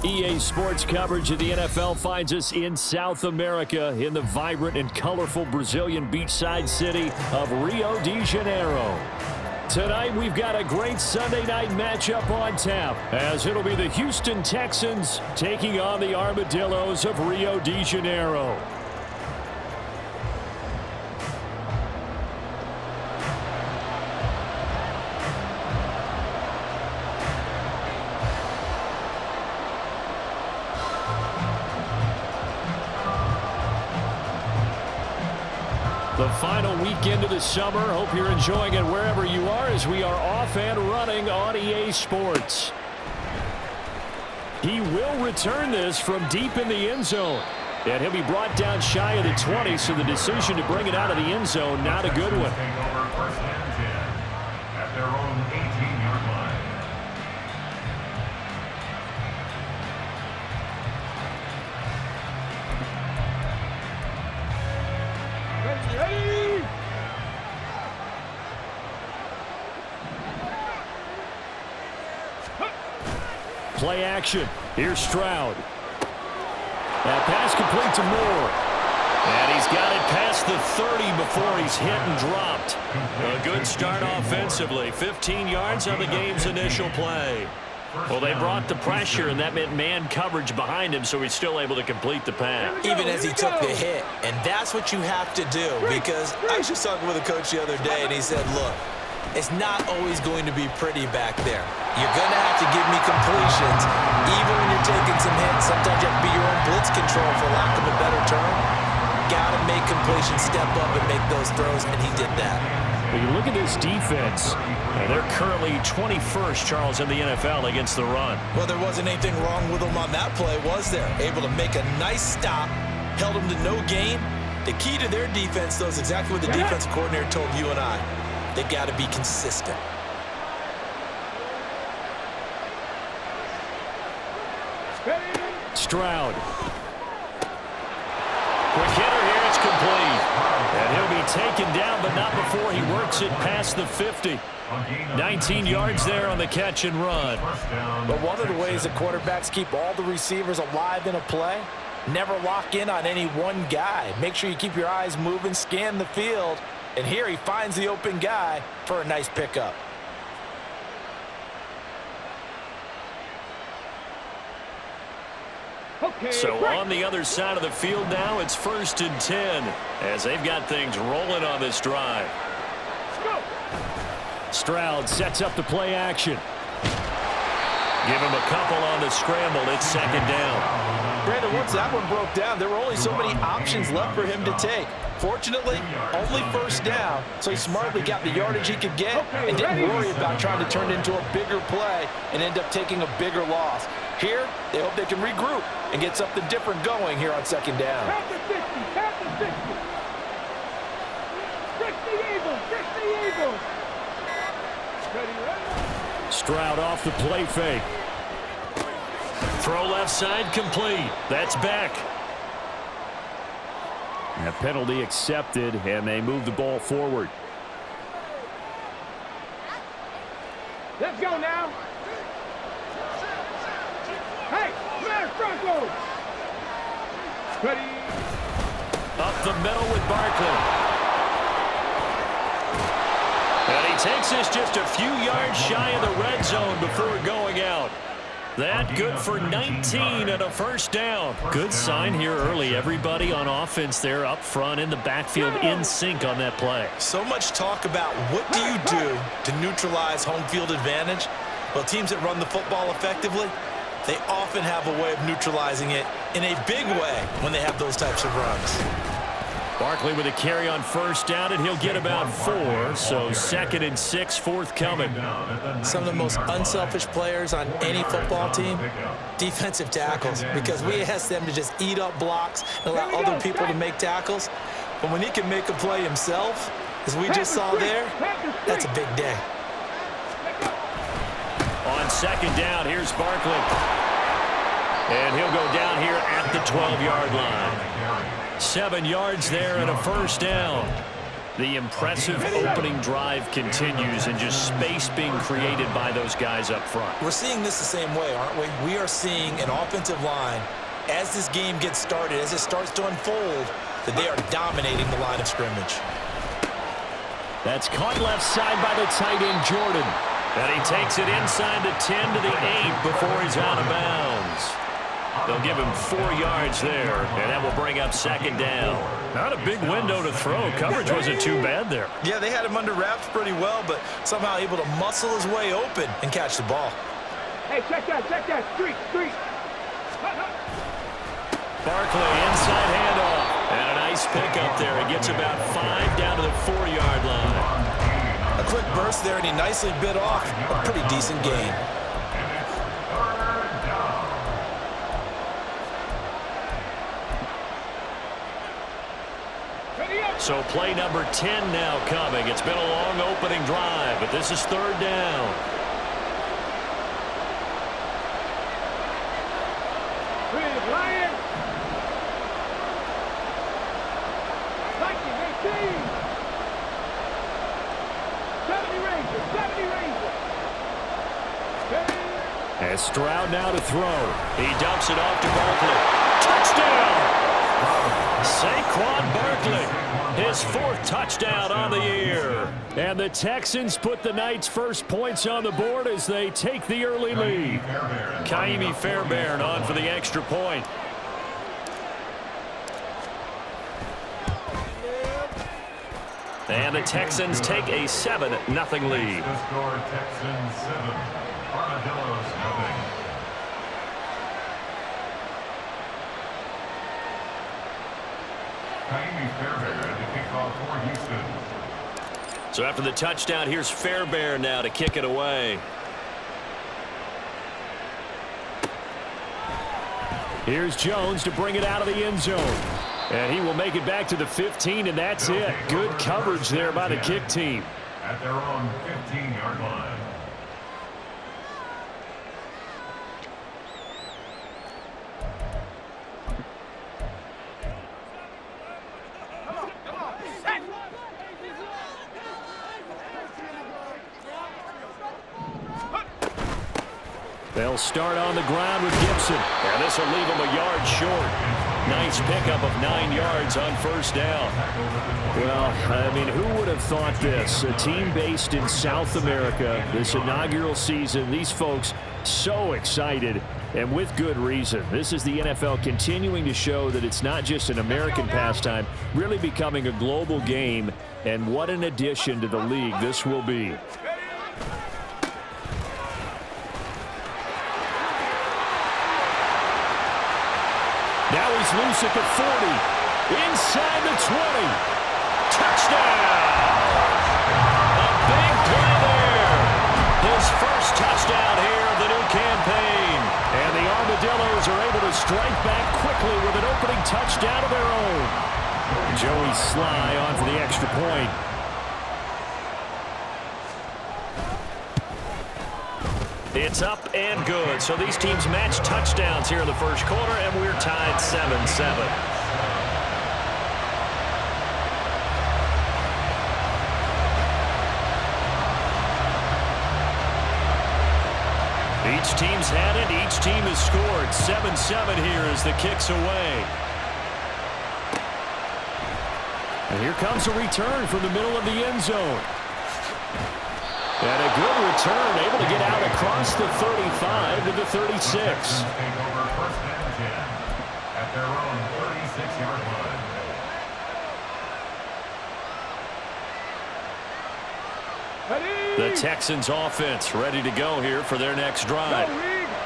EA Sports coverage of the NFL finds us in South America in the vibrant and colorful Brazilian beachside city of Rio de Janeiro. Tonight, we've got a great Sunday night matchup on tap, as it'll be the Houston Texans taking on the Armadillos of Rio de Janeiro. The final weekend of the summer. Hope you're enjoying it wherever you are as we are off and running on EA Sports. He will return this from deep in the end zone. And he'll be brought down shy of the 20, so the decision to bring it out of the end zone, not a good one. At their own 18-yard line. Play action. Here's Stroud. That pass complete to Moore. And he's got it past the 30 before he's hit and dropped. A good start offensively. 15 yards on the game's initial play. Well, they brought the pressure, and that meant man coverage behind him, so he's still able to complete the pass. Even as he took the hit. And that's what you have to do, because I was just talking with a coach the other day, and he said, look, it's not always going to be pretty back there. You're going to have to give me completions. Even when you're taking some hits, sometimes you have to be your own blitz control, for lack of a better term. Got to make completions, step up and make those throws, and he did that. When you look at this defense, they're currently 21st, Charles, in the NFL against the run. Well, there wasn't anything wrong with them on that play, was there? Able to make a nice stop, held them to no gain. The key to their defense, though, is exactly what the defense coordinator told you and I. They got to be consistent. Stroud. Quick hitter here, it's complete. And he'll be taken down, but not before he works it past the 50. 19 yards there on the catch and run. But one of the ways that quarterbacks keep all the receivers alive in a play, never lock in on any one guy. Make sure you keep your eyes moving, scan the field, and here he finds the open guy for a nice pickup. So on the other side of the field now, it's 1st and 10 as they've got things rolling on this drive. Stroud sets up the play action. Give him a couple on the scramble. It's 2nd down. Brandon, once that one broke down, there were only so many options left for him to take. Fortunately, only 1st down, so he smartly got the yardage he could get and didn't worry about trying to turn it into a bigger play and end up taking a bigger loss. Here, they hope they can regroup and get something different going here on 2nd down. Stroud off the play fake. Throw left side complete. That's back. And a penalty accepted, and they move the ball forward. Let's go now. Hey, man, Franco. Ready. Up the middle with Barkley. And he takes this just a few yards shy of the red zone before going out. That good for 19 and a 1st down. Good sign here early. Everybody on offense there up front in the backfield in sync on that play. So much talk about what do you do to neutralize home field advantage? Well, teams that run the football effectively, they often have a way of neutralizing it in a big way when they have those types of runs. Barkley with a carry on 1st down, and he'll get about 4. So 2nd and 6 forthcoming. Some of the most unselfish players on any football team, defensive tackles, because we ask them to just eat up blocks and allow other people to make tackles. But when he can make a play himself, as we just saw there, that's a big day. On 2nd down, here's Barkley. And he'll go down here at the 12-yard line. 7 yards there and a 1st down. The impressive opening drive continues and just space being created by those guys up front. We're seeing this the same way, aren't we? We are seeing an offensive line, as this game gets started, as it starts to unfold, that they are dominating the line of scrimmage. That's caught left side by the tight end, Jordan. And he takes it inside the 10 to the 8 before he's out of bounds. They'll give him 4 yards there, and that will bring up second down. Not a big window to throw. Coverage wasn't too bad there. Yeah, they had him under wraps pretty well, but somehow able to muscle his way open and catch the ball. Hey, check that. Street. Barkley, inside handoff. And a nice pickup there. He gets about 5 down to the 4-yard line. A quick burst there, and he nicely bit off a pretty decent gain. So play number 10 now coming. It's been a long opening drive, but this is third down. Lions. Vikings 18. 70 Rangers. As Stroud now to throw. He dumps it off to Barkley. Touchdown! Saquon Barkley, his 4th touchdown on the year. And the Texans put the night's first points on the board as they take the early lead. Kaimi Fairbairn on for the extra point. And the Texans take a 7-0 lead. The score, Texans 7, Armadillos 0. Kaimi Fairbairn to kick off for Houston. So after the touchdown, here's Fairbairn now to kick it away. Here's Jones to bring it out of the end zone. And he will make it back to the 15, and that's it. Good coverage there by the kick team. At their own 15-yard line. They'll start on the ground with Gibson. And this will leave him a yard short. Nice pickup of 9 yards on first down. Well, I mean, who would have thought this? A team based in South America, this inaugural season, these folks so excited, and with good reason. This is the NFL continuing to show that it's not just an American pastime, really becoming a global game, and what an addition to the league this will be. Now he's loose at the 40. Inside the 20. Touchdown! A big play there. His first touchdown here of the new campaign. And the Armadillos are able to strike back quickly with an opening touchdown of their own. Joey Sly on for the extra point. It's up and good. So these teams match touchdowns here in the first quarter, and we're tied 7-7. Each team's had it. Each team has scored. 7-7 here as the kick's away. And here comes a return from the middle of the end zone. And a good return, able to get out across the 35 to the 36. Take over first and 10 at their own 36-yard line. The Texans offense ready to go here for their next drive.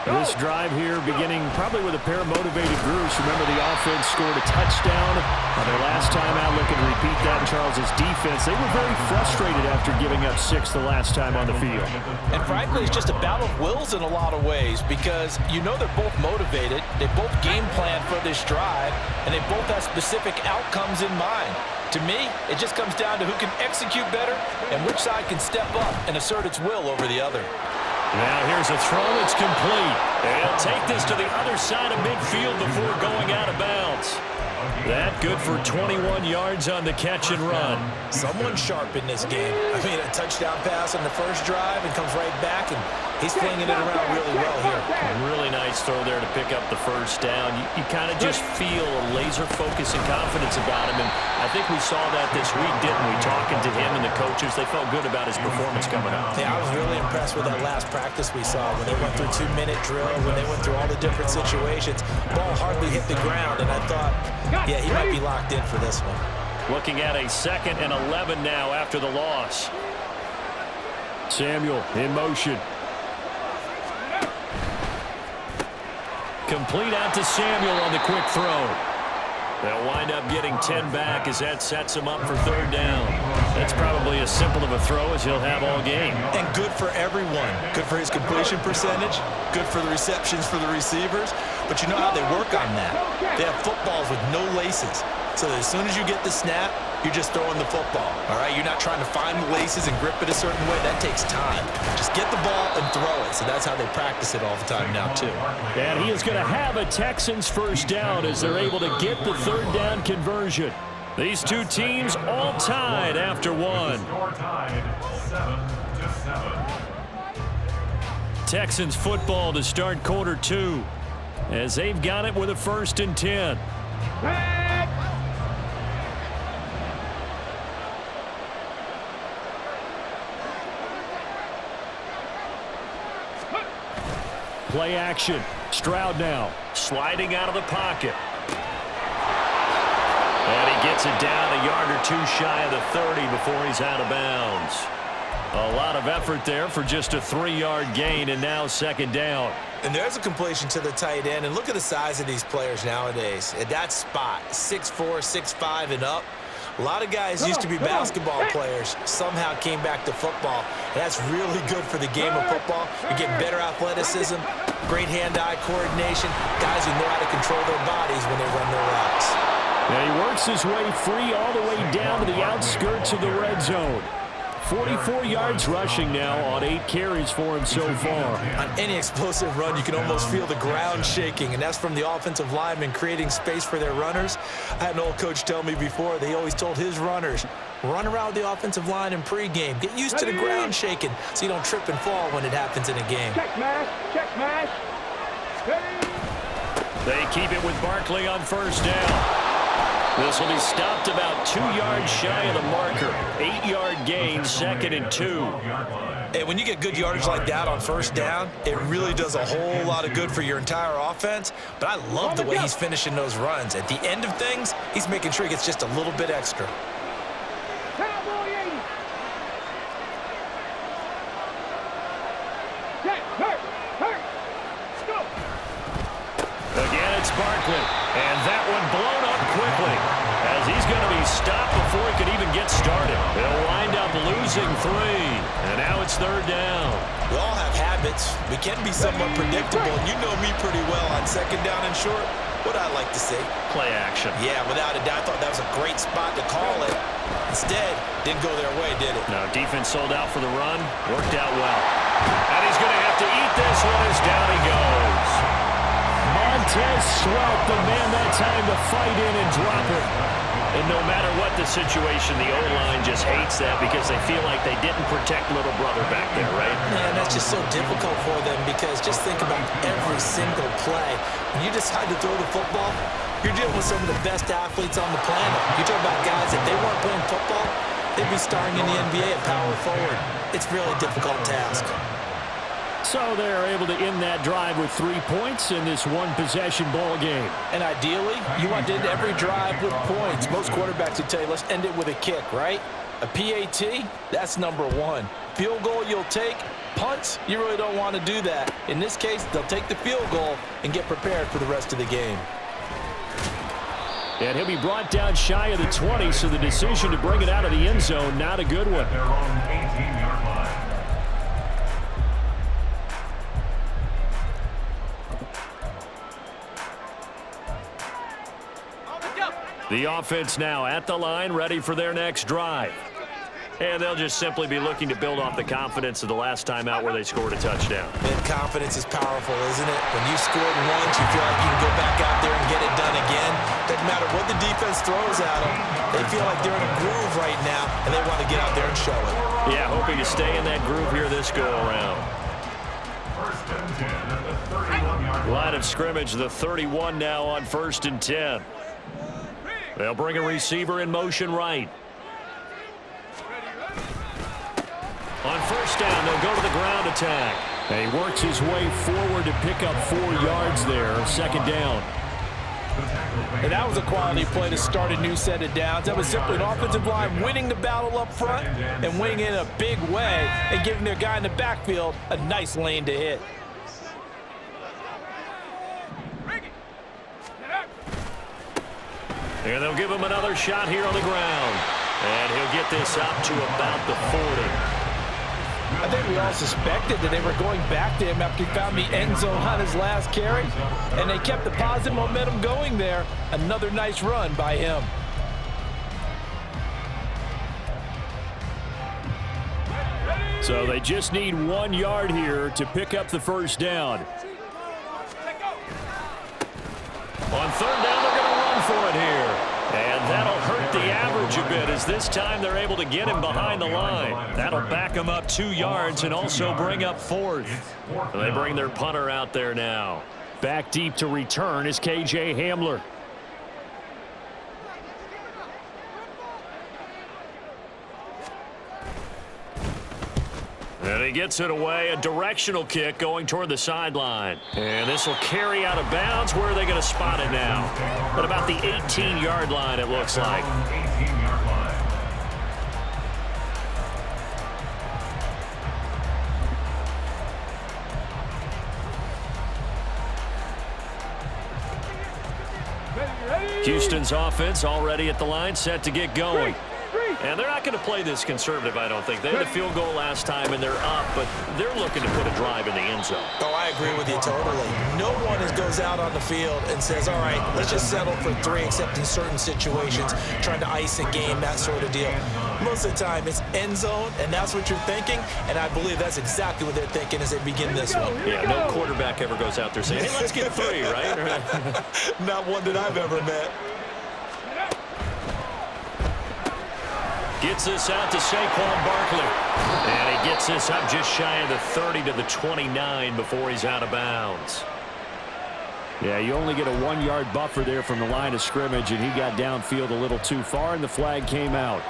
This drive here beginning probably with a pair of motivated groups. Remember, the offense scored a touchdown on their last time out. Looking to repeat that in Charles's defense. They were very frustrated after giving up 6 the last time on the field. And frankly, it's just a battle of wills in a lot of ways because you know they're both motivated. They both game plan for this drive, and they both have specific outcomes in mind. To me, it just comes down to who can execute better and which side can step up and assert its will over the other. Now here's a throw that's complete. They'll take this to the other side of midfield before going out of bounds. That good for 21 yards on the catch and run. Someone sharp in this game. I mean, a touchdown pass on the first drive and comes right back, and he's flinging it around really well here. Really nice throw there to pick up the first down. You kind of just feel a laser focus and confidence about him, and I think we saw that this week, didn't we? Talking to him and the coaches, they felt good about his performance coming up. Yeah, I was really impressed with that last practice we saw when they went through 2-minute drill, when they went through all the different situations. Ball hardly hit the ground, and I thought, yeah, he might be locked in for this one. Looking at a 2nd and 11 now after the loss. Samuel in motion. Complete out to Samuel on the quick throw. They'll wind up getting 10 back as that sets him up for 3rd down. That's probably as simple of a throw as he'll have all game. And good for everyone. Good for his completion percentage. Good for the receptions for the receivers. But you know how they work on that. They have footballs with no laces. So that as soon as you get the snap, you're just throwing the football. All right? You're not trying to find the laces and grip it a certain way. That takes time. Just get the ball and throw it. So that's how they practice it all the time now, too. And he is going to have a Texans first down as they're able to get the 3rd down conversion. These two teams all tied after one. Score tied 7-7. Texans football to start quarter 2 as they've got it with a 1st and 10. Play action. Stroud now sliding out of the pocket. And he gets it down a yard or 2 shy of the 30 before he's out of bounds. A lot of effort there for just a 3-yard gain, and now 2nd down. And there's a completion to the tight end. And look at the size of these players nowadays. At that spot, 6'4", 6'5", and up. A lot of guys used to be basketball players, somehow came back to football. And that's really good for the game of football. You're getting better athleticism, great hand-eye coordination, guys who know how to control their bodies when they run their routes. And he works his way free all the way down to the outskirts of the red zone. 44 yards rushing now on 8 carries for him so far. On any explosive run, you can almost feel the ground shaking, and that's from the offensive linemen creating space for their runners. I had an old coach tell me before, they always told his runners, run around the offensive line in pregame. Get used to the ground shaking so you don't trip and fall when it happens in a game. Check mash, check mash. They keep it with Barkley on 1st down. This will be stopped about 2 yards shy of the marker. 8-yard gain, 2nd and 2. And when you get good yardage like that on 1st down, it really does a whole lot of good for your entire offense. But I love the way he's finishing those runs. At the end of things, he's making sure he gets just a little bit extra. Again, it's Barkley. And that one blown up quickly as he's going to be stopped before he could even get started. They'll wind up losing 3. And now it's 3rd down. We all have habits. We can be somewhat predictable. And you know me pretty well on 2nd down and short. What I like to see. Play action. Yeah, without a doubt. I thought that was a great spot to call it. Instead, didn't go their way, did it? No, defense sold out for the run. Worked out well. And he's going to have to eat this one as down he goes. Montez Sweat, the man that time to fight in and drop it. And no matter what the situation, the O-line just hates that because they feel like they didn't protect little brother back there, right? Man, that's just so difficult for them because just think about every single play. When you decide to throw the football, you're dealing with some of the best athletes on the planet. You talk about guys, if they weren't playing football, they'd be starring in the NBA at power forward. It's a really difficult task. So they're able to end that drive with 3 points in this one-possession ball game. And ideally, you want to end every drive with points. Most quarterbacks would tell you, let's end it with a kick, right? A PAT, that's number 1. Field goal you'll take. Punts, you really don't want to do that. In this case, they'll take the field goal and get prepared for the rest of the game. And he'll be brought down shy of the 20, so the decision to bring it out of the end zone, not a good one. Their own 18-yard line. The offense now at the line, ready for their next drive. And they'll just simply be looking to build off the confidence of the last time out where they scored a touchdown. And confidence is powerful, isn't it? When you scored once, you feel like you can go back out there and get it done again. Doesn't matter what the defense throws at them, they feel like they're in a groove right now, and they want to get out there and show it. Yeah, hoping to stay in that groove here this go-around. First and 10 at the 31-yard line. Line of scrimmage, the 31 now on 1st and 10. They'll bring a receiver in motion right. On 1st down, they'll go to the ground attack. And he works his way forward to pick up 4 yards there, 2nd down. And that was a quality play to start a new set of downs. That was simply an offensive line winning the battle up front and winning it in a big way and giving their guy in the backfield a nice lane to hit. And they'll give him another shot here on the ground. And he'll get this up to about the 40. I think we all suspected that they were going back to him after he found the end zone on his last carry, and they kept the positive momentum going there. Another nice run by him. So they just need 1 yard here to pick up the 1st down. On 3rd down, they're going to run for it here. And that'll hurt the average a bit as this time they're able to get him behind the line. That'll back him up 2 yards and also bring up 4th. And they bring their punter out there now. Back deep to return is KJ Hamler. And he gets it away, a directional kick going toward the sideline. And this will carry out of bounds. Where are they going to spot it now? At about the 18-yard line, it looks like. 18-yard line. Houston's offense already at the line, set to get going. And they're not going to play this conservative, I don't think. They had a field goal last time, and they're up, but they're looking to put a drive in the end zone. Oh, I agree with you totally. No one goes out on the field and says, all right, let's just settle for 3, except in certain situations, trying to ice a game, that sort of deal. Most of the time, it's end zone, and that's what you're thinking, and I believe that's exactly what they're thinking as they begin this one. Yeah, no quarterback ever goes out there saying, hey, let's get 3, right? Not one that I've ever met. Gets this out to Saquon Barkley. And he gets this up just shy of the 30 to the 29 before he's out of bounds. Yeah, you only get a 1-yard buffer there from the line of scrimmage, and he got downfield a little too far, and the flag came out.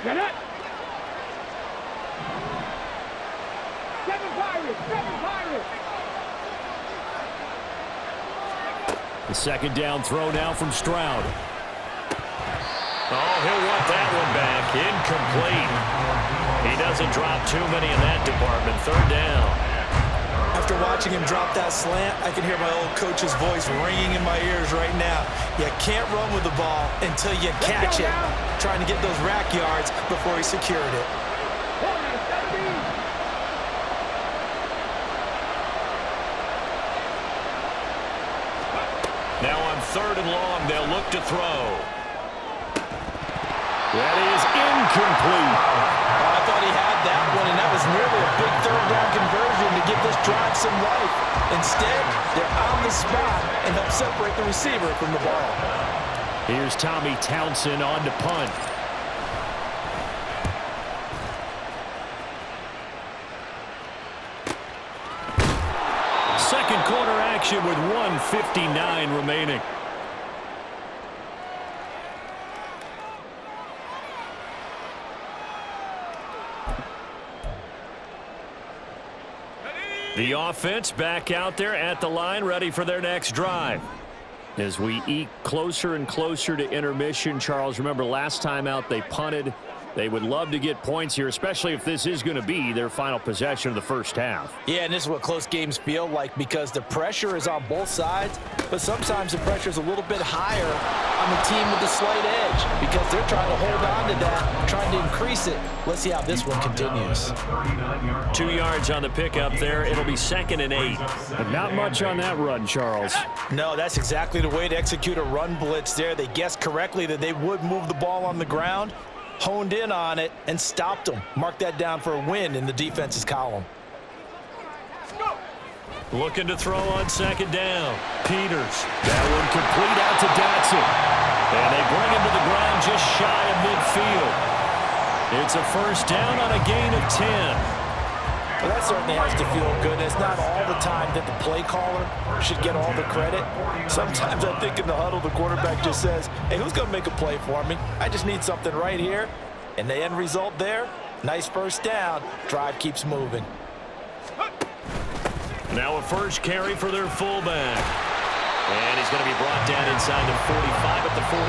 Get it! 7 Pirates! 7 Pirates! The 2nd down throw now from Stroud. Oh, he'll want that one back. Incomplete. He doesn't drop too many in that department. 3rd down. After watching him drop that slant, I can hear my old coach's voice ringing in my ears right now. You can't run with the ball until you catch it. Trying to get those rack yards before he secured it. Now on 3rd and long, they'll look to throw. That is incomplete. I thought he had that one, and that was nearly a big 3rd down conversion to give this drive some life. Instead, they're on the spot and help separate the receiver from the ball. Here's Tommy Townsend on to punt. Second quarter action with 1:59 remaining. The offense back out there at the line, ready for their next drive. As we eke closer and closer to intermission, Charles, remember last time out they punted. They would love to get points here, especially if this is going to be their final possession of the first half. Yeah, and this is what close games feel like because the pressure is on both sides, but sometimes the pressure is a little bit higher on the team with the slight edge because they're trying to hold on to that, trying to increase it. Let's see how this one continues. 2 yards on the pickup there. It'll be 2nd and 8. But not much on that run, Charles. No, that's exactly the way to execute a run blitz there. They guessed correctly that they would move the ball on the ground, honed in on it, and stopped them. Mark that down for a win in the defense's column. Looking to throw on second down. Peters. That one complete out to Dotson. And they bring him to the ground just shy of midfield. It's a first down on a gain of 10. Well, that certainly has to feel good. It's not all the time that the play caller should get all the credit. Sometimes I think in the huddle, the quarterback just says, hey, who's going to make a play for me? I just need something right here. And the end result there, nice first down. Drive keeps moving. Now a first carry for their fullback. And he's going to be brought down inside the 45 at the 43.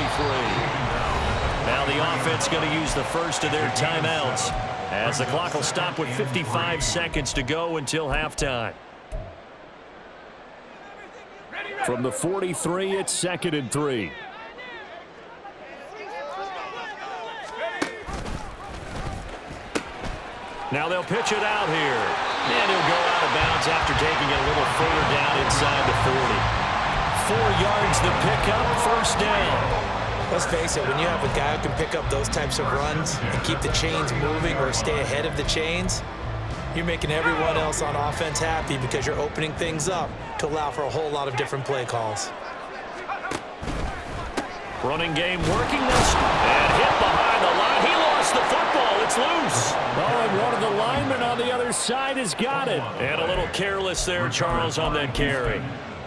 Now the offense going to use the first of their timeouts, as the clock will stop with 55 seconds to go until halftime. From the 43, it's 2nd and 3. Now they'll pitch it out here. And he'll go out of bounds after taking it a little further down inside the 40. 4 yards the pickup, first down. Let's face it, when you have a guy who can pick up those types of runs and keep the chains moving or stay ahead of the chains, you're making everyone else on offense happy because you're opening things up to allow for a whole lot of different play calls. Running game working this, and hit behind the line. He lost the football. It's loose. Oh, and one of the linemen on the other side has got it. And a little careless there, Charles, on that carry.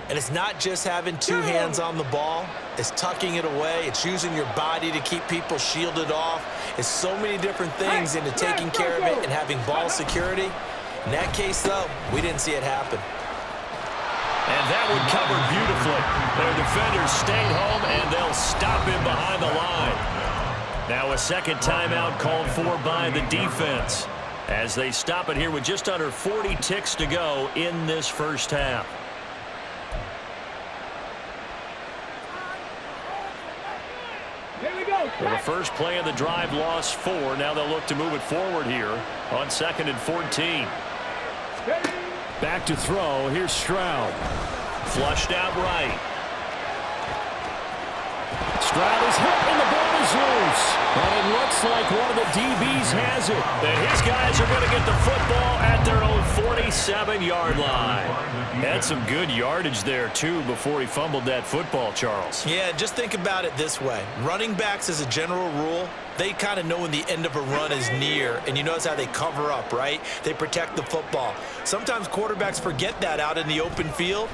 And it's not just having 2 hands on the ball. It's tucking it away. It's using your body to keep people shielded off. It's so many different things into taking care of it and having ball security. In that case, though, we didn't see it happen. And that one covered beautifully. Their defenders stayed home, and they'll stop him behind the line. Now a second timeout called for by the defense, as they stop it here with just under 40 ticks to go in this first half. Well, the first play of the drive lost 4. Now they'll look to move it forward here on 2nd and 14. Back to throw. Here's Stroud. Flushed out right. Stroud is hit and the ball is loose. And it looks like one of the DBs has it. And his guys are going to get the football at their own 47-yard line. Had some good yardage there, too, before he fumbled that football, Charles. Yeah, just think about it this way. Running backs, as a general rule, they kind of know when the end of a run is near, and you notice how they cover up, right? They protect the football. Sometimes quarterbacks forget that out in the open field.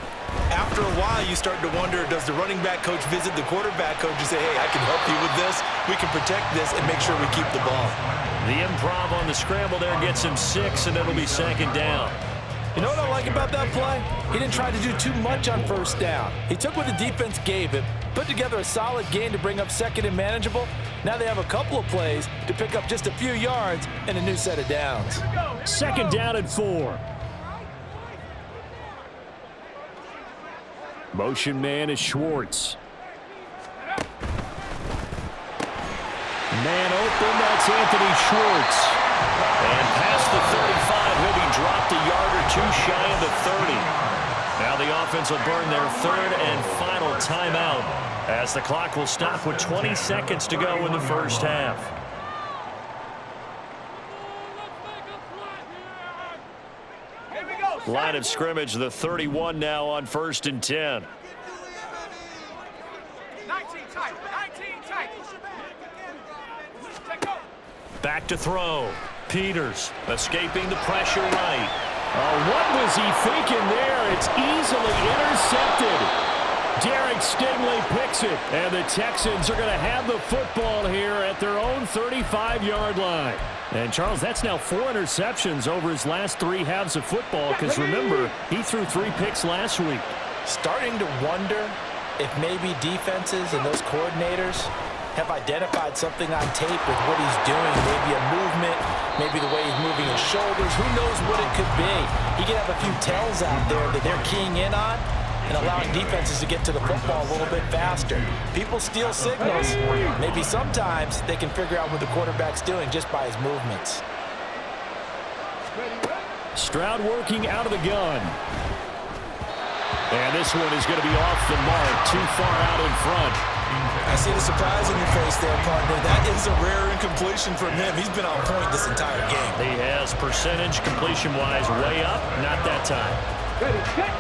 After a while, you start to wonder, does the running back coach visit the quarterback coach and say, hey, I can help you with this, we can protect this, and make sure we keep the ball. The improv on the scramble there gets him 6, and it'll be 2nd down. You know what I like about that play? He didn't try to do too much on first down. He took what the defense gave him, put together a solid gain to bring up 2nd and manageable. Now they have a couple of plays to pick up just a few yards and a new set of downs. 2nd down and 4. Motion man is Schwartz. Man open, that's Anthony Schwartz. And past the 35, he'll be dropped a yard or 2 shy of the 30. Now the offense will burn their 3rd and final timeout, as the clock will stop with 20 seconds to go in the first half. Line of scrimmage, the 31 now on 1st and 10. 19 tight. Back to throw. Peters escaping the pressure right. What was he thinking there? It's easily intercepted. Derek Stingley picks it, and the Texans are going to have the football here at their own 35-yard line. And, Charles, that's now 4 interceptions over his last 3 halves of football, because, remember, he threw 3 picks last week. Starting to wonder if maybe defenses and those coordinators have identified something on tape with what he's doing. Maybe a movement, maybe the way he's moving his shoulders. Who knows what it could be? He could have a few tells out there that they're keying in on and allowing defenses to get to the football a little bit faster. People steal signals. Maybe sometimes they can figure out what the quarterback's doing just by his movements. Stroud working out of the gun. And this one is going to be off the mark, too far out in front. I see the surprise on your face there, partner. That is a rare incompletion from him. He's been on point this entire game. He has percentage completion-wise way up. Not that time. Ready, set.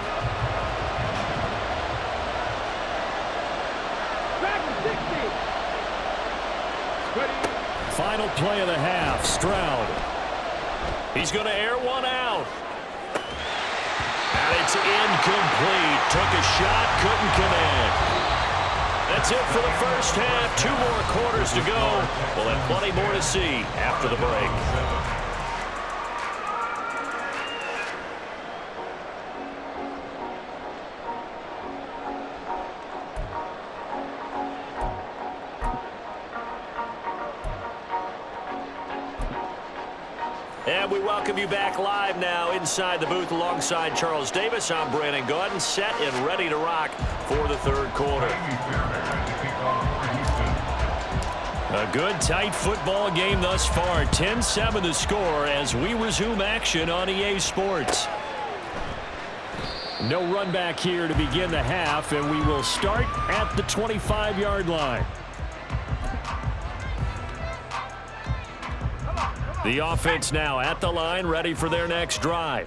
Back to 60. Ready. Final play of the half, Stroud. He's going to air one out. And it's incomplete. Took a shot, couldn't connect. That's it for the first half. 2 more quarters to go. We'll have plenty more to see after the break. And we welcome you back live now inside the booth alongside Charles Davis. I'm Brandon Gaudin, set and ready to rock for the third quarter. A good, tight football game thus far. 10-7 the score as we resume action on EA Sports. No run back here to begin the half, and we will start at the 25-yard line. The offense now at the line, ready for their next drive.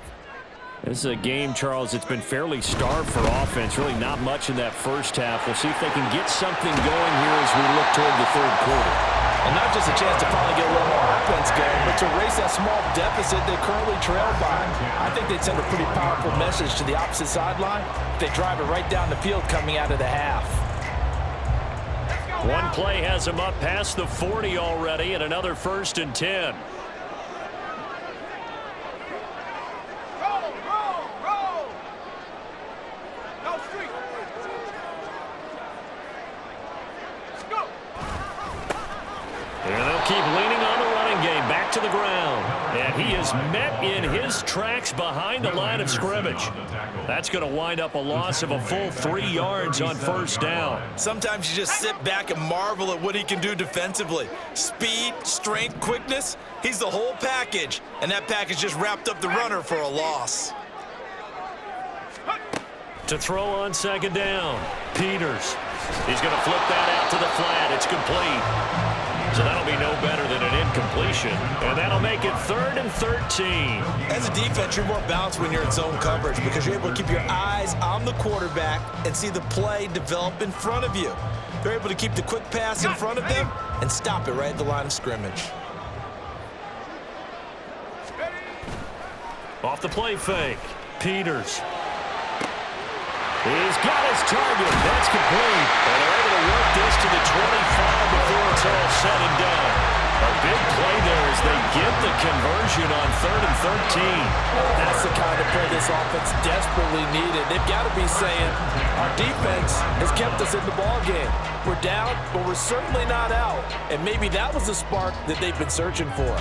This is a game, Charles, it's been fairly starved for offense. Really not much in that first half. We'll see if they can get something going here as we look toward the third quarter. And not just a chance to finally get a little more offense going, but to erase that small deficit they currently trail by. I think they'd send a pretty powerful message to the opposite sideline if they drive it right down the field coming out of the half. One play has them up past the 40 already, and another 1st and 10. Keep leaning on the running game, back to the ground. And he is met in his tracks behind the line of scrimmage. That's going to wind up a loss of a full 3 yards on first down. Sometimes you just sit back and marvel at what he can do defensively. Speed, strength, quickness, he's the whole package. And that package just wrapped up the runner for a loss. To throw on second down, Peters. He's going to flip that out to the flat. It's complete. So that'll be no better than an incompletion. And that'll make it 3rd and 13. As a defense, you're more balanced when you're in zone coverage because you're able to keep your eyes on the quarterback and see the play develop in front of you. They're able to keep the quick pass in front of them and stop it right at the line of scrimmage. Off the play fake, Peters. He's got his target. That's complete. And they're able to work this to the 25 before it's all said and done. A big play there as they get the conversion on 3rd and 13. That's the kind of play this offense desperately needed. They've got to be saying, our defense has kept us in the ballgame. We're down, but we're certainly not out. And maybe that was the spark that they've been searching for.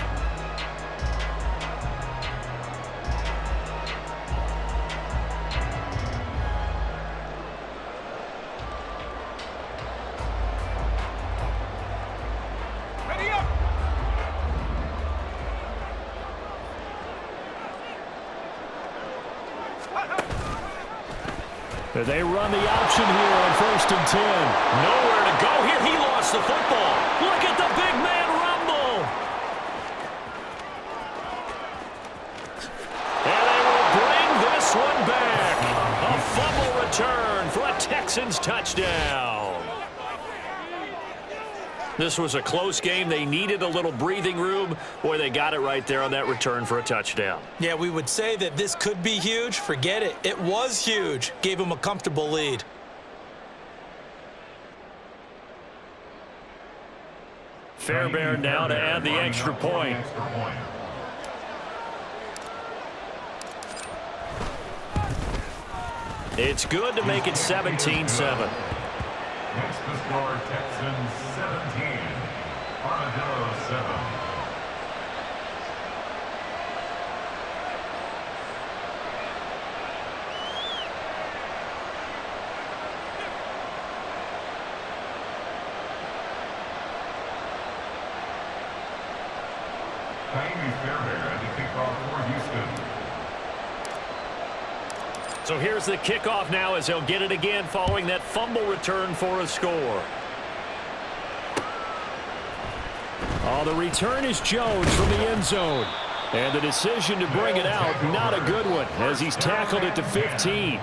They run the option here on 1st and 10. Nowhere to go here. He lost the football. Look at the big man rumble. And they will bring this one back. A fumble return for a Texans touchdown. This was a close game. They needed a little breathing room. Boy, they got it right there on that return for a touchdown. Yeah, we would say that this could be huge. Forget it. It was huge. Gave them a comfortable lead. Fairbairn now to add the extra point. It's good to make it 17-7. Next to score, Texans 17, Armadillos 7. Fairbairn to kick off for Houston. So here's the kickoff now as he'll get it again following that fumble return for a score. Oh, the return is Jones from the end zone. And the decision to bring it out, not a good one, as he's tackled it to 15.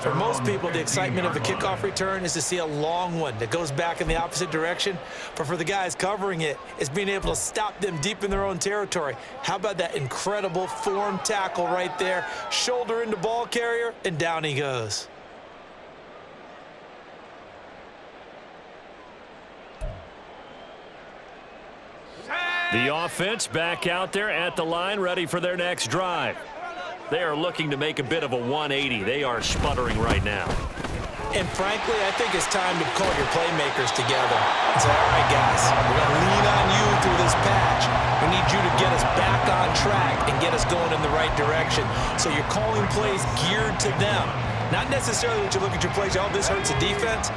For most people, the excitement of a kickoff return is to see a long one that goes back in the opposite direction. But for the guys covering it, it's being able to stop them deep in their own territory. How about that incredible form tackle right there? Shoulder into ball carrier, and down he goes. The offense back out there at the line, ready for their next drive. They are looking to make a bit of a 180. They are sputtering right now. And frankly, I think it's time to call your playmakers together and say, all right, guys, we're going to lean on you through this patch. We need you to get us back on track and get us going in the right direction. So you're calling plays geared to them. Not necessarily that you look at your plays, oh, this hurts the defense.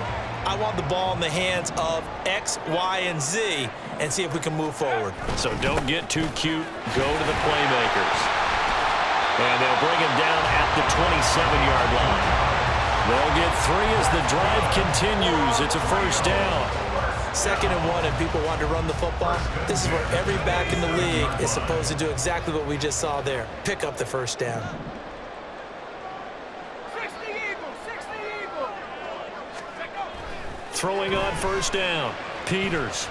I want the ball in the hands of X, Y, and Z and see if we can move forward. So don't get too cute. Go to the playmakers. And they'll bring him down at the 27-yard line. They'll get 3 as the drive continues. It's a first down. 2nd and 1, and people want to run the football. This is where every back in the league is supposed to do exactly what we just saw there. Pick up the first down. 60 Eagles, 60 Eagles. Throwing on first down, Peters.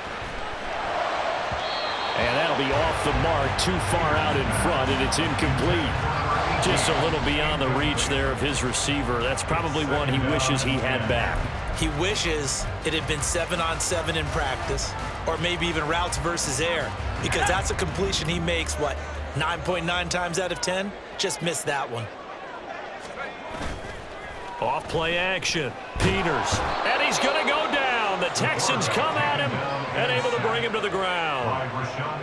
And that'll be off the mark, too far out in front, and it's incomplete. Just a little beyond the reach there of his receiver. That's probably one he wishes he had back. He wishes it had been 7-on-7 in practice, or maybe even routes versus air, because that's a completion he makes, what, 9.9 times out of 10? Just missed that one. Off play action, Peters, and he's going to go down. The Texans come at him and able to bring him to the ground.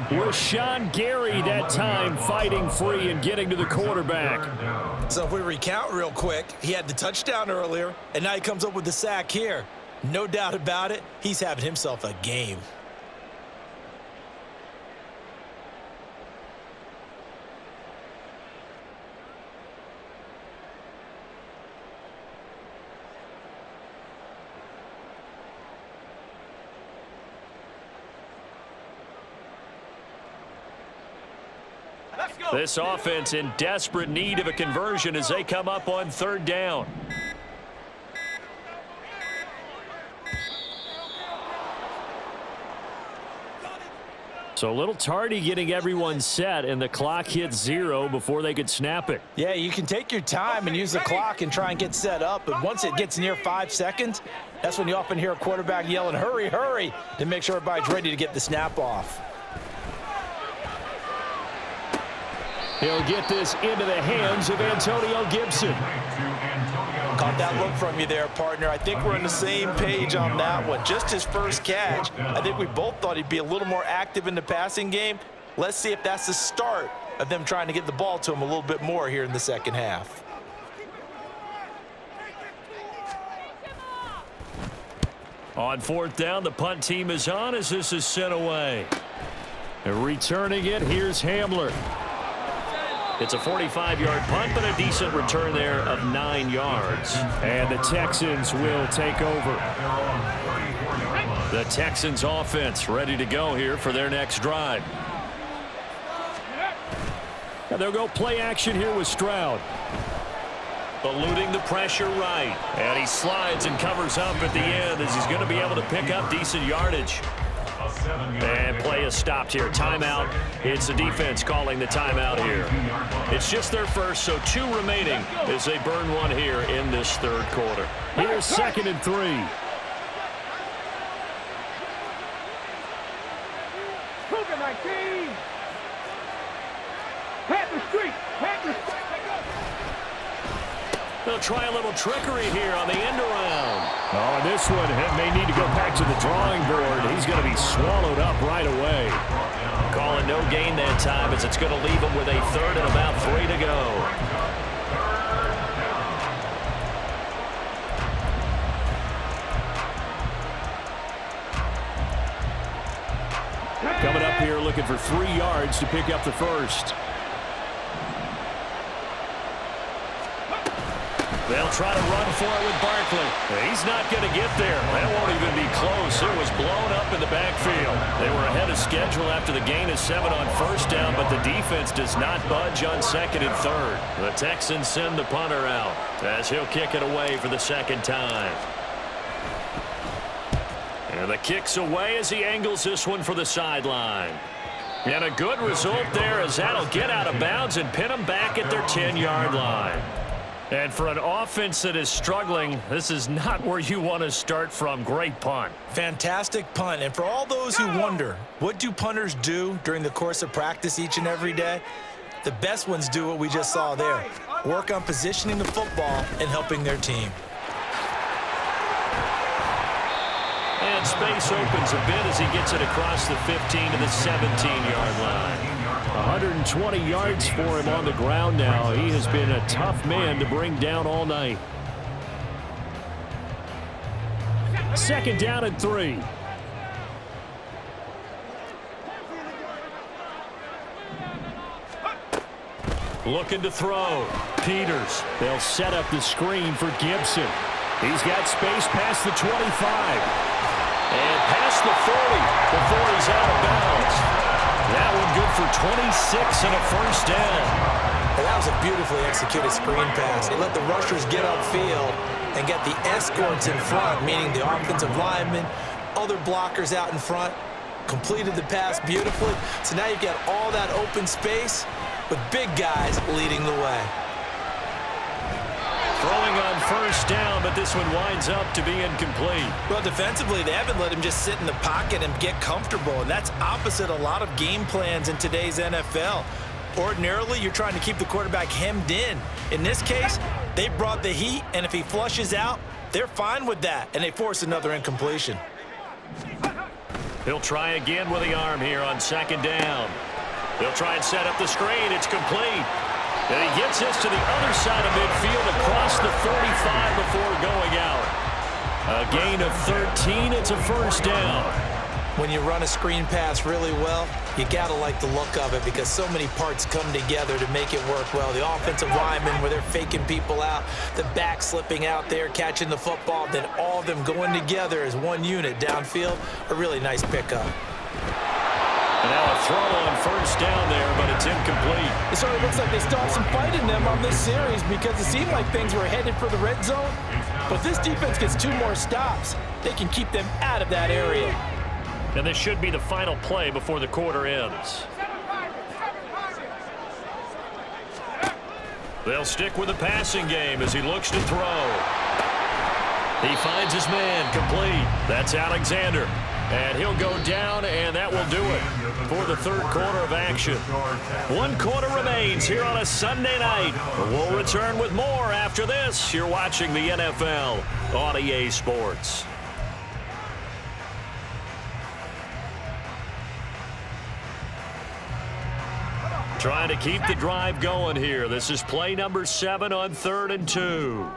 Rashawn Gary that time fighting free and getting to the quarterback. So if we recount real quick, he had the touchdown earlier, and now he comes up with the sack here. No doubt about it, he's having himself a game. This offense in desperate need of a conversion as they come up on 3rd down. So a little tardy getting everyone set, and the clock hits 0 before they could snap it. Yeah, you can take your time and use the clock and try and get set up, but once it gets near 5 seconds, that's when you often hear a quarterback yelling, hurry, hurry, to make sure everybody's ready to get the snap off. He'll get this into the hands of Antonio Gibson. Caught that look from you there, partner. I think we're on the same page on that one. Just his first catch. I think we both thought he'd be a little more active in the passing game. Let's see if that's the start of them trying to get the ball to him a little bit more here in the second half. On 4th down, the punt team is on as this is sent away. And returning it, here's Hamler. It's a 45-yard punt, but a decent return there of 9 yards. And the Texans will take over. The Texans offense ready to go here for their next drive. And they'll go play action here with Stroud. Eluding the pressure right. And he slides and covers up at the end as he's going to be able to pick up decent yardage. And play is stopped here. Timeout. It's the defense calling the timeout here. It's just their first, so 2 remaining as they burn one here in this 3rd quarter. Here's 2nd and 3. Cougar 19. Panther Street. Panther Street. They'll try a little trickery here on the end around. Oh, and this one may need to go back to the drawing board. He's going to be swallowed up right away. Calling no gain that time as it's going to leave him with a 3rd and about 3 to go. Coming up here looking for 3 yards to pick up the first. They'll try to run for it with Barkley. He's not going to get there. That won't even be close. It was blown up in the backfield. They were ahead of schedule after the gain of 7 on first down, but the defense does not budge on second and third. The Texans send the punter out as he'll kick it away for the second time. And the kick's away as he angles this one for the sideline. And a good result there as that'll get out of bounds and pin them back at their 10-yard line. And for an offense that is struggling, this is not where you want to start from. Great punt. Fantastic punt. And for all those who wonder, what do punters do during the course of practice each and every day? The best ones do what we just saw there. Work on positioning the football and helping their team. And space opens a bit as he gets it across the 15 to the 17-yard line. 120 yards for him on the ground now. He has been a tough man to bring down all night. Second down and 3. Looking to throw. Peters. They'll set up the screen for Gibson. He's got space past the 25. And past the 40 before he's out of bounds. That one good for 26 and a first down. Well, that was a beautifully executed screen pass. They let the rushers get upfield and get the escorts in front, meaning the offensive linemen, other blockers out in front, completed the pass beautifully. So now you've got all that open space with big guys leading the way. Throwing on first down, but this one winds up to be incomplete. Well, defensively, they haven't let him just sit in the pocket and get comfortable, and that's opposite a lot of game plans in today's NFL. Ordinarily, you're trying to keep the quarterback hemmed in. In this case, they brought the heat, and if he flushes out, they're fine with that, and they force another incompletion. He'll try again with the arm here on second down. They'll try and set up the screen. It's complete. And he gets this to the other side of midfield across the 35 before going out. A gain of 13. It's a first down. When you run a screen pass really well, you got to like the look of it because so many parts come together to make it work well. The offensive linemen where they're faking people out, the back slipping out there, catching the football, then all of them going together as one unit downfield. A really nice pickup. And now a throw on first down there, but it's incomplete. It sort of looks like they still have some fight in them on this series because it seemed like things were headed for the red zone. But this defense gets 2 more stops. They can keep them out of that area. And this should be the final play before the quarter ends. They'll stick with the passing game as he looks to throw. He finds his man complete. That's Alexander. And he'll go down, and that will do it for the third quarter of action. 1 quarter remains here on a Sunday night. We'll return with more after this. You're watching the NFL on EA Sports. Trying to keep the drive going here. This is play number 7 on 3rd and 2.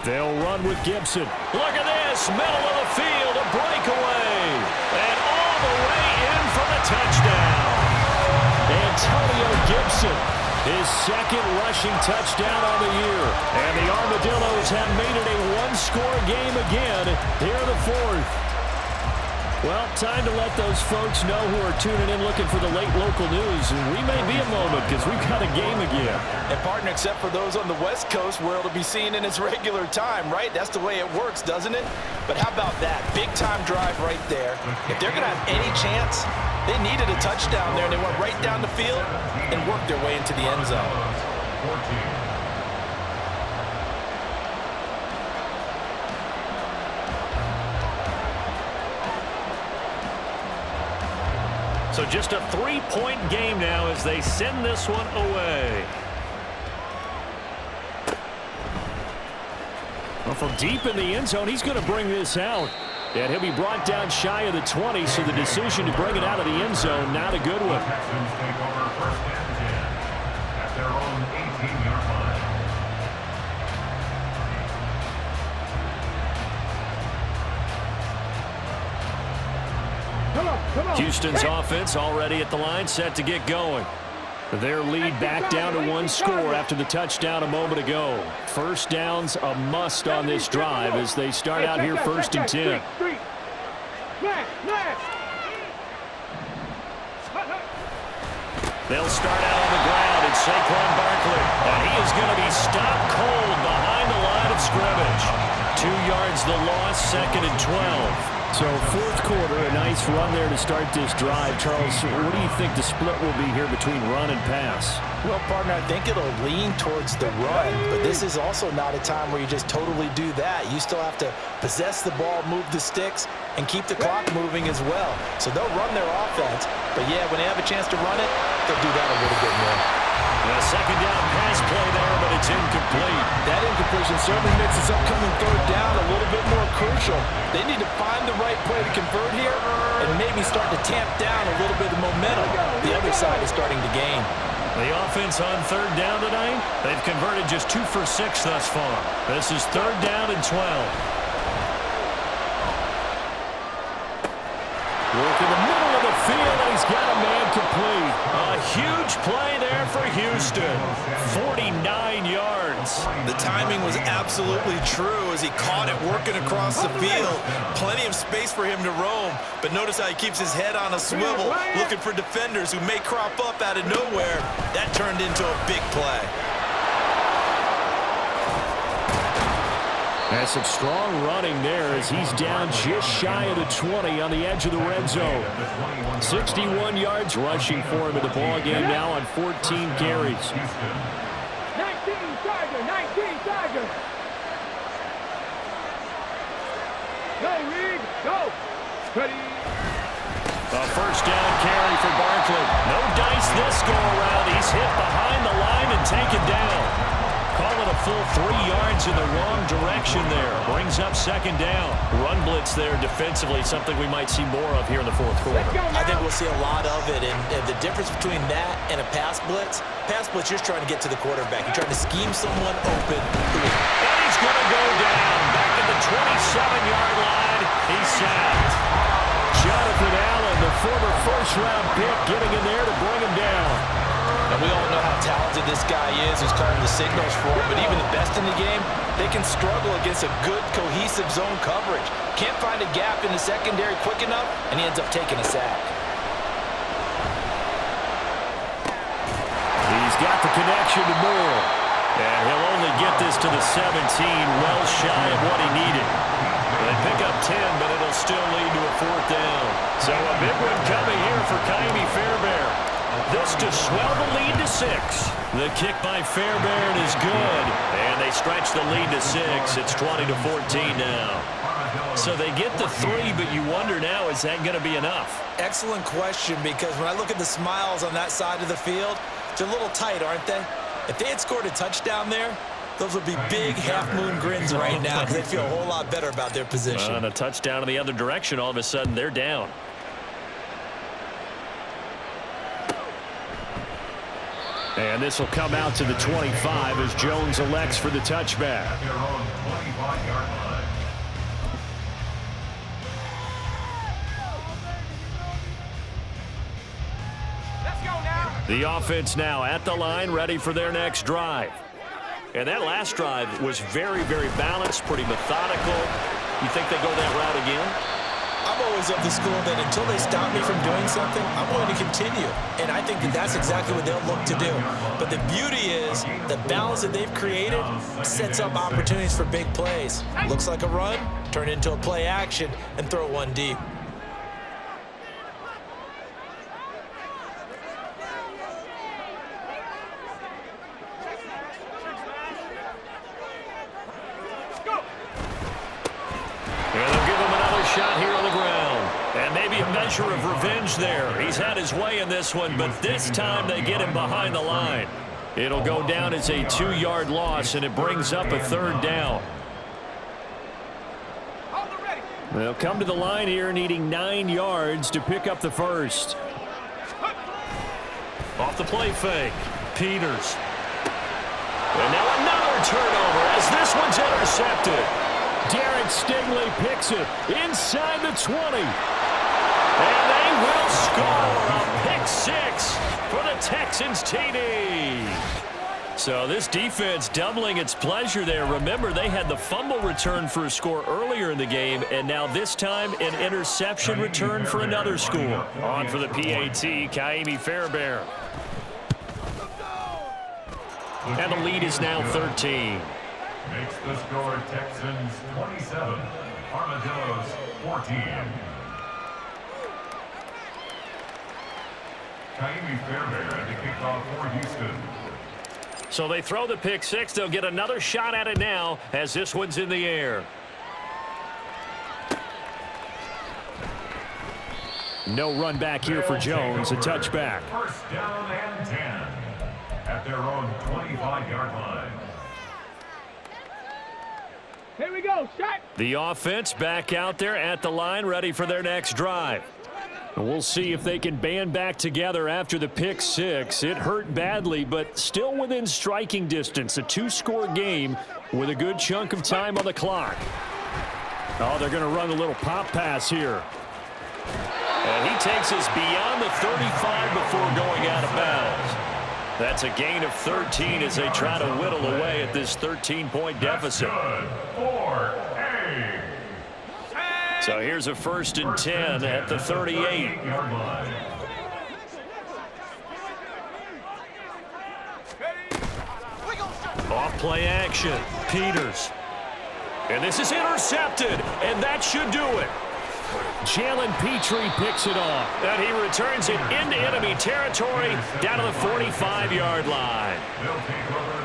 They'll run with Gibson. Look at this, middle of the field, a breakaway. And all the way in for the touchdown. Antonio Gibson, his second rushing touchdown on the year. And the Armadillos have made it a 1-score game again here in the 4th. Well, time to let those folks know who are tuning in looking for the late local news. We may be a moment because we've got a game again. And partner, except for those on the West Coast where it'll be seen in its regular time, right? That's the way it works, doesn't it? But how about that? Big-time drive right there. If they're going to have any chance, they needed a touchdown there, and they went right down the field and worked their way into the end zone. 14. So just a 3-point game now as they send this one away. Well, from deep in the end zone, he's going to bring this out. And he'll be brought down shy of the 20, so the decision to bring it out of the end zone, not a good one. Texans take over first and 10 at their own 18-yard line. Come on. Houston's offense already at the line, set to get going. Their lead back down to one score after the touchdown a moment ago. First down's a must on this drive as they start out here first and 10. They'll start out on the ground, and Saquon Barkley. And he is going to be stopped cold behind the line of scrimmage. 2 yards the loss, second and 12. So fourth quarter, a nice run there to start this drive. Charles, what do you think the split will be here between run and pass? Well, partner, I think it'll lean towards the run, but this is also not a time where you just totally do that. You still have to possess the ball, move the sticks, and keep the clock moving as well. So they'll run their offense, but yeah, when they have a chance to run it, they'll do that a little bit more. A second down pass play there, but it's incomplete. That incompletion certainly makes this upcoming third down a little bit more crucial. They need to find the right play to convert here and maybe start to tamp down a little bit of momentum. The other side is starting to gain. The offense on third down tonight, they've converted just 2 for 6 thus far. This is third down and 12. Look in the middle of the field, and he's got a man complete. A huge play there for Houston. 49 yards. The timing was absolutely true as he caught it working across the field. Plenty of space for him to roam, but notice how he keeps his head on a swivel, looking for defenders who may crop up out of nowhere. That turned into a big play. That's some strong running there as he's down just shy of the 20 on the edge of the red zone. 61 yards rushing for him in the ball game now on 14 carries. 19 Tiger, 19 Tiger. Go, Reed, go. Ready. A first down carry for Barkley. No dice this go around. He's hit behind the line and taken down. Call it a full 3 yards in the wrong direction there. Brings up second down. Run blitz there defensively, something we might see more of here in the fourth quarter. I think we'll see a lot of it, and the difference between that and a pass blitz, you're trying to get to the quarterback. You're trying to scheme someone open. And he's going to go down. Back at the 27-yard line. He's sacked. Jonathan Allen, the former first-round pick, getting in there to bring him down. And we all know how talented this guy is who's calling the signals for him, but even the best in the game, they can struggle against a good, cohesive zone coverage. Can't find a gap in the secondary quick enough, and he ends up taking a sack. He's got the connection to Moore. And he'll only get this to the 17, well shy of what he needed. They pick up 10, but it'll still lead to a fourth down. So a big one coming here for Kaimi Fairbairn. This to swell the lead to 6. The kick by Fairbairn is good. And they stretch the lead to 6. It's 20-14 now. So they get the 3, but you wonder now, is that going to be enough? Excellent question, because when I look at the smiles on that side of the field, they're a little tight, aren't they? If they had scored a touchdown there, those would be big half-moon grins right now because they feel a whole lot better about their position. On a touchdown in the other direction, all of a sudden they're down. And this will come out to the 25 as Jones elects for the touchback. Let's go now. The offense now at the line, ready for their next drive. And that last drive was very, very balanced, pretty methodical. You think they go that route again? I'm always of the school that until they stop me from doing something, I'm going to continue. And I think that that's exactly what they'll look to do. But the beauty is the balance that they've created sets up opportunities for big plays. Looks like a run, turn into a play action, and throw one deep. Shot here on the ground. And maybe a measure of revenge there. He's had his way in this one, but this time they get him behind the line. It'll go down as a 2-yard loss, and it brings up a third down. They'll come to the line here needing 9 yards to pick up the first. Off the play fake. Peters. And now another turnover as this one's intercepted. Derek Stingley picks it inside the 20. And they will score a pick pick six for the Texans TD. So this defense doubling its pleasure there. Remember, they had the fumble return for a score earlier in the game, and now this time an interception return for another score. On for the PAT, Kaimi Fairbairn. And the lead is now 13. Makes the score Texans 27, Armadillos 14. Kaimi Fairbairn to kick off for Houston. So they throw the pick six. They'll get another shot at it now as this one's in the air. No run back here for Jones. A touchback. First down and 10 at their own 25-yard line. Here we go, shot. The offense back out there at the line, ready for their next drive. And we'll see if they can band back together after the pick six. It hurt badly, but still within striking distance. A two-score game with a good chunk of time on the clock. Oh, they're going to run a little pop pass here. And he takes us beyond the 35 before going out of bounds. That's a gain of 13 as they try to whittle away at this 13-point deficit. So here's a 1st and 10 at the 38. Off play action. Peters. And this is intercepted, and that should do it. Jalen Petrie picks it off, and he returns it into enemy territory down to the 45-yard line.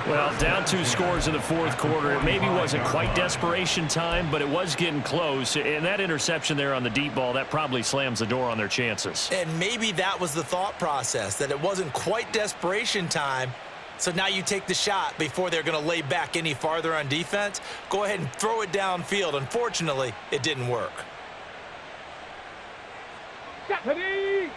Well, down 2 scores in the fourth quarter. It maybe wasn't quite desperation time, but it was getting close. And that interception there on the deep ball, that probably slams the door on their chances. And maybe that was the thought process, that it wasn't quite desperation time. So now you take the shot before they're going to lay back any farther on defense. Go ahead and throw it downfield. Unfortunately, it didn't work. Ready.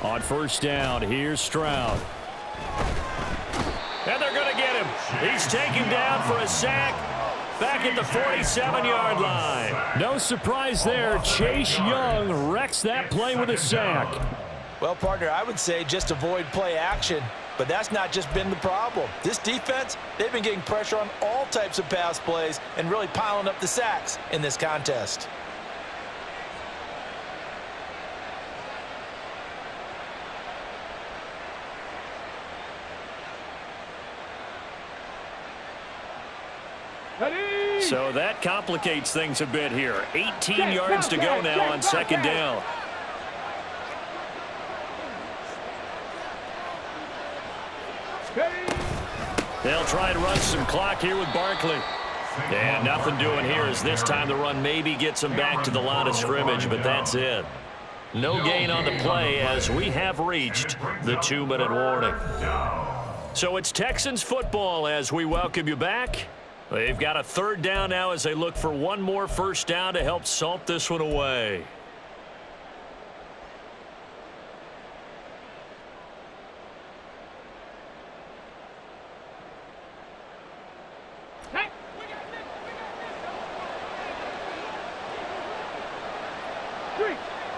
On first down, here's Stroud. And they're going to get him. He's taken down for a sack back at the 47-yard line. No surprise there. Chase Young wrecks that play with a sack. Well, partner, I would say just avoid play action, but that's not just been the problem. This defense, they've been getting pressure on all types of pass plays and really piling up the sacks in this contest. Ready. So that complicates things a bit here. 18 yards to go now on second down. They'll try and run some clock here with Barkley. And nothing doing here as this time the run maybe gets them back to the line of scrimmage, but that's it. No gain on the play as we have reached the 2-minute warning. So it's Texans football as we welcome you back. They've got a third down now as they look for one more first down to help salt this one away.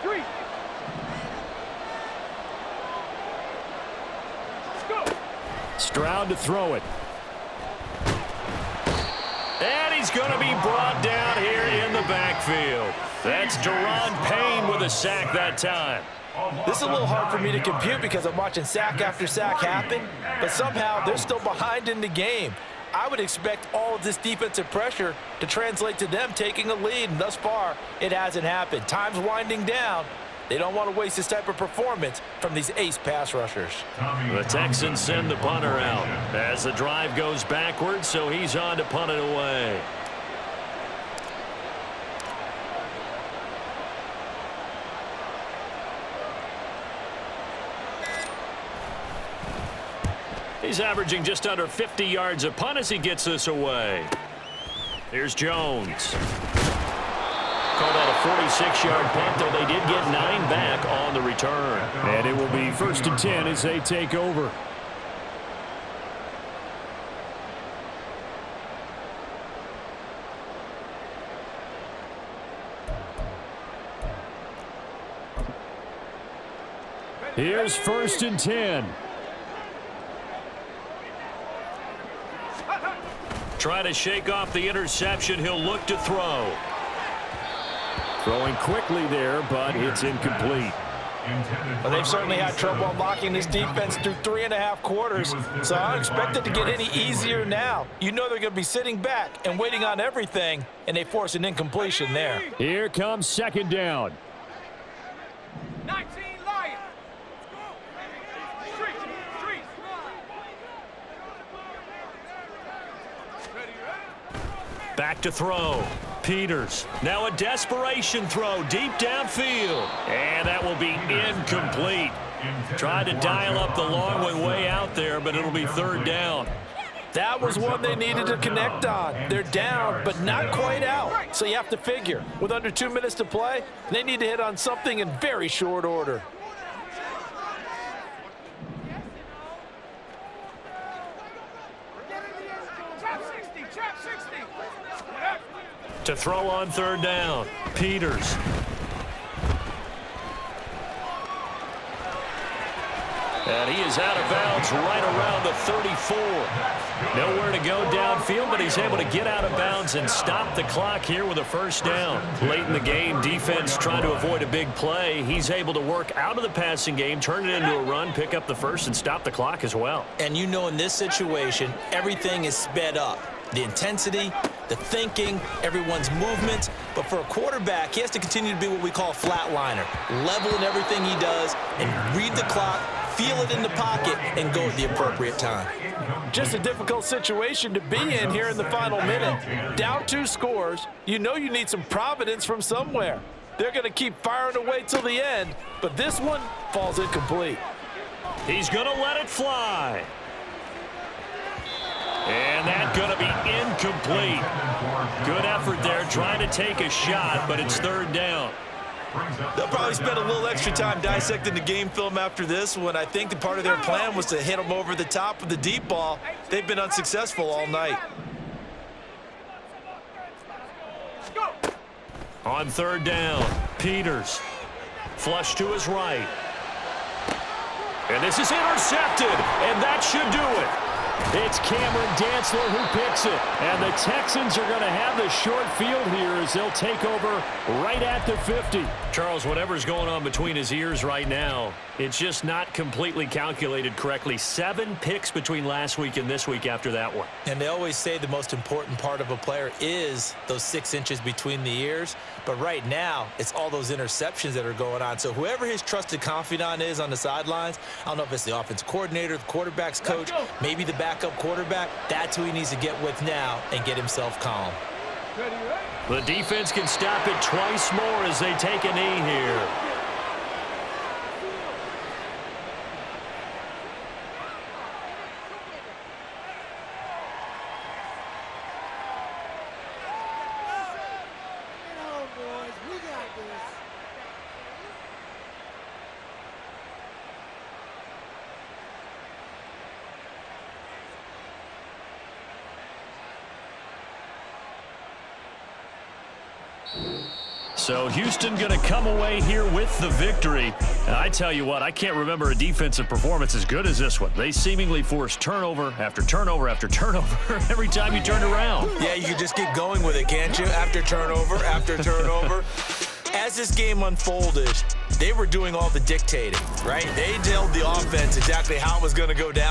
Three. Go. Stroud to throw it. And he's going to be brought down here in the backfield. That's Deron Payne with a sack that time. This is a little hard for me to compute because I'm watching sack after sack happen, but somehow they're still behind in the game. I would expect all of this defensive pressure to translate to them taking a lead, and thus far, it hasn't happened. Time's winding down. They don't want to waste this type of performance from these ace pass rushers. The Texans send the punter out as the drive goes backwards, so he's on to punt it away. He's averaging just under 50 yards a punt as he gets this away. Here's Jones. Called out a 46-yard punt, though they did get 9 back on the return. And it will be 1st and 10 as they take over. Here's 1st and 10. Trying to shake off the interception. He'll look to throw. Throwing quickly there, but it's incomplete. Well, they've certainly had trouble unlocking this defense through 3.5 quarters, so I don't expect it to get any easier now. You know they're going to be sitting back and waiting on everything, and they force an incompletion there. Here comes 2nd down. 19 Lions. Streets. Back to throw. Peters. Now a desperation throw deep downfield. And that will be incomplete. Tried to dial up the long way out there, but it'll be 3rd down. That was one they needed to connect on. They're down, but not quite out. So you have to figure, with under 2 minutes to play, they need to hit on something in very short order. Trap 60. To throw on 3rd down. Peters. And he is out of bounds right around the 34. Nowhere to go downfield, but he's able to get out of bounds and stop the clock here with a 1st down. Late in the game, defense trying to avoid a big play. He's able to work out of the passing game, turn it into a run, pick up the 1st, and stop the clock as well. And you know in this situation, everything is sped up. The intensity, the thinking, everyone's movements. But for a quarterback, he has to continue to be what we call a flatliner. Level in everything he does and read the clock, feel it in the pocket, and go at the appropriate time. Just a difficult situation to be in here in the final minute. Down 2 scores, you know you need some providence from somewhere. They're going to keep firing away till the end, but this one falls incomplete. He's going to let it fly. And that's going to be incomplete. Good effort there trying to take a shot, but it's 3rd down. They'll probably spend a little extra time dissecting the game film after this one. I think the part of their plan was to hit them over the top with the deep ball. They've been unsuccessful all night. On 3rd down, Peters. Flush to his right. And this is intercepted, and that should do it. It's Cameron Dantzler who picks it. And the Texans are going to have the short field here as they'll take over right at the 50. Charles, whatever's going on between his ears right now, it's just not completely calculated correctly. 7 picks between last week and this week after that one. And they always say the most important part of a player is those 6 inches between the ears. But right now, it's all those interceptions that are going on. So whoever his trusted confidant is on the sidelines, I don't know if it's the offense coordinator, the quarterback's coach, maybe the backup quarterback, that's who he needs to get with now and get himself calm. The defense can stop it twice more as they take a knee here. So Houston going to come away here with the victory. And I tell you what, I can't remember a defensive performance as good as this one. They seemingly forced turnover after turnover after turnover every time you turned around. Yeah, you can just keep going with it, can't you? After turnover, after turnover. As this game unfolded, they were doing all the dictating, right? They told the offense exactly how it was going to go down.